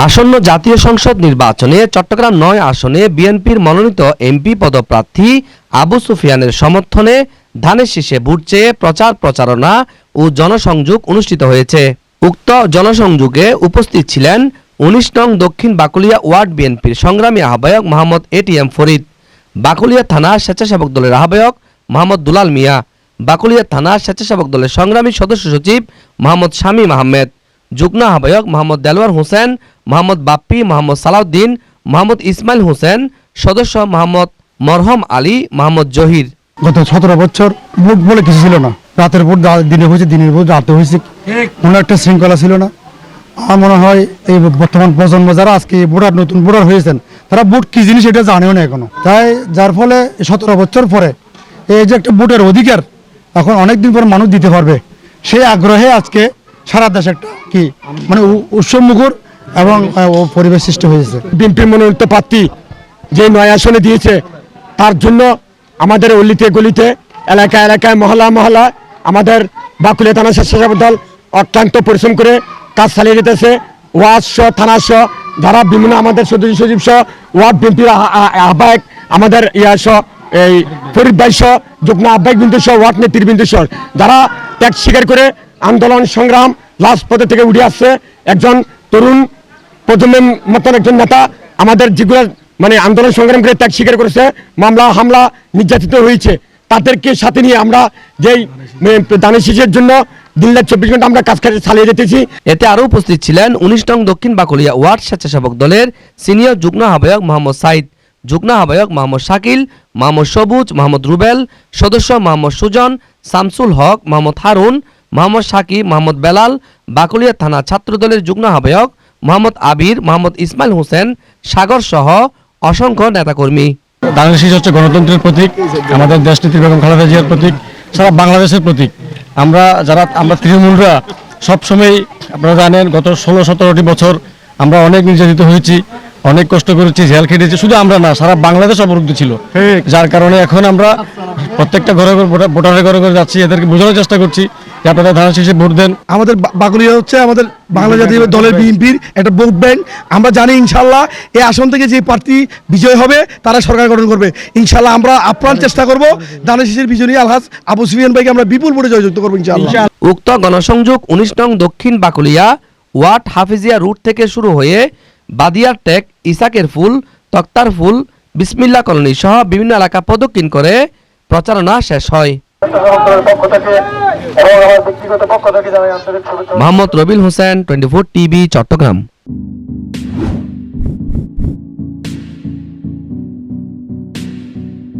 আসন্ন জাতীয় সংসদ নির্বাচনে চট্টগ্রাম ৯ আসনে বিএনপির মনোনীত এমপি পদপ্রার্থী আবু সুফিয়ানের সমর্থনে ধানের শীষে ভোট চেয়ে প্রচারণা ও জনসংযোগ অনুষ্ঠিত হয়েছে। উক্ত জনসংযোগে উপস্থিত ছিলেন ১৯ নং দক্ষিণ বাকলিয়া ওয়ার্ড বিএনপির সংগ্রামী আহ্বায়ক মোহাম্মদ এটিএম ফরিদ, বাকলিয়া থানা স্বেচ্ছাসেবক দলের আহ্বায়ক মোহাম্মদ দুলাল মিয়া, বাকলিয়া থানা স্বেচ্ছাসেবক দলের সংগ্রামী সদস্য সচিব মোহাম্মদ শামীম আহমেদ, যুগ্ম আহ্বায়ক মোহাম্মদ দেলোয়ার হোসেন, মোহাম্মদ বাপ্পি, মোহাম্মদ সালাউদ্দিন, মোহাম্মদ ইসমাইল হোসেন, সদস্য মোহাম্মদ মরহম আলী, মোহাম্মদ জহির। গত ১৭ বছর ভোট বলে কিছু ছিল না, রাতের ভোট দিনে হয়েছে, দিনের ভোট রাতে হয়েছে, কোনো একটা শৃঙ্খলা ছিল না। আমার মনে হয় এই বর্তমান প্রজন্ম যারা আজকে ভোটার নতুন ভোটার হয়েছেন তারা ভোট কি জিনিস এটা জানেও না এখনো, তাই যার ফলে ১৭ বছর পরে এই যে একটা ভোটের অধিকার এখন অনেকদিন পর মানুষ দিতে পারবে, সেই আগ্রহে আজকে সারা দেশে একটা কি মানে উৎসবমুখর এবং পরিবেশ সৃষ্টি হয়েছে। বিএনপির মনোনীত প্রার্থী যে ৯ আসনে দিয়েছে তার জন্য আমাদের অলিতে গলিতে এলাকায় মহল্লা আমাদের বাকলিয়া থানা স্বেচ্ছাসেবক দল অত্যন্ত পরিশ্রম করে কাজ চালিয়ে যেতেছে। ওয়ার্ড সহ থানা সহ যারা বিভিন্ন আমাদের সদস্য সচিব সহ ওয়ার্ড বিএনপির আহ্বায়ক আমাদের সহ এই ফরিদ ভাই সহ যুগ্ম আহ্বায়ক বিন্দু সহ ওয়ার্ড নেতৃবৃন্দ সহ যারা ত্যাগ স্বীকার করে আন্দোলন সংগ্রাম লাস্ট পদে থেকে উঠে আসছে, একজন তরুণ প্রজন্মের মতন একজন নেতা আমাদের যেগুলো মানে আন্দোলন সংগ্রাম করে ত্যাগ স্বীকার করেছে, মামলা হামলা নির্যাতিত হয়েছে, তাদেরকে সাথে নিয়ে আমরা যেই ধানের শীষের জন্য দিনরাত ২৪ ঘন্টা আমরা কাজ চালিয়ে যেতেছি। এতে আরও উপস্থিত ছিলেন ১৯ নং দক্ষিণ বাকলিয়া ওয়ার্ড স্বেচ্ছাসেবক দলের সিনিয়র যুগ্ম আহ্বায়ক মোহাম্মদ সাইদ, যুগ্ম আহ্বায়ক মোহাম্মদ শাকিল, মোহাম্মদ সবুজ, মোহাম্মদ রুবেল, সদস্য মোহাম্মদ সুজন, শামসুল হক, মোহাম্মদ হারুন, মোহাম্মদ সাকিব, মোহাম্মদ বেলাল, বাকলিয়া থানা ছাত্রদলের যুগ্ম আহ্বায়ক মোহাম্মদ আবির, মোহাম্মদ ইসমাইল হোসেন, সাগর সহ অসংখ্য নেতাকর্মী। ধানের শীষ হচ্ছে গণতন্ত্রের প্রতীক, আমাদের দেশনেত্রী বেগম খালেদা জিয়ার প্রতীক, সারা বাংলাদেশের প্রতীক। আমরা তৃণমূলরা সবসময় আপনারা জানেন গত ১৬-১৭টি বছর আমরা অনেক নির্যাতিত হয়েছি, অনেক কষ্ট করেছি, জেল খেটেছি, শুধু আমরা না সারা বাংলাদেশ অবরুদ্ধ ছিল, যার কারণে এখন আমরা প্রত্যেকটা ঘরে ভোটারের ঘরে যাচ্ছি, এদেরকে বোঝানোর চেষ্টা করছি যে আপনারা ধানের শীষে ভোট দেন। আমাদের বাকলিয়া হচ্ছে আমাদের বাংলা জাতীয় দলের বিএনপির একটা ভোট ব্যাংক। আমরা জানি ইনশাল্লাহ এই আসন থেকে যে প্রার্থী বিজয় হবে তারা সরকার গঠন করবে। ইনশাল্লাহ আমরা আপ্রাণ চেষ্টা করব ধানের শীষের বিজয়ী আলহাজ আবু সুফিয়ান ভাইকে আমরা বিপুল ভোটে জয়যুক্ত করবো ইনশাল্লাহ। উক্ত গণসংযোগ ১৯ নং দক্ষিণ বাকলিয়া ওয়ার্ড হাফিজিয়া রুট থেকে শুরু হয়ে বাদিয়ার টেক, ইসাকের ফুল, তক্তার ফুল, বিসমিল্লা কলোনি সহ বিভিন্ন এলাকা প্রদক্ষিণ করে প্রচারণা শেষ হয়। মোহাম্মদ রবিল হোসেন, 24 টিভি, চট্টগ্রাম।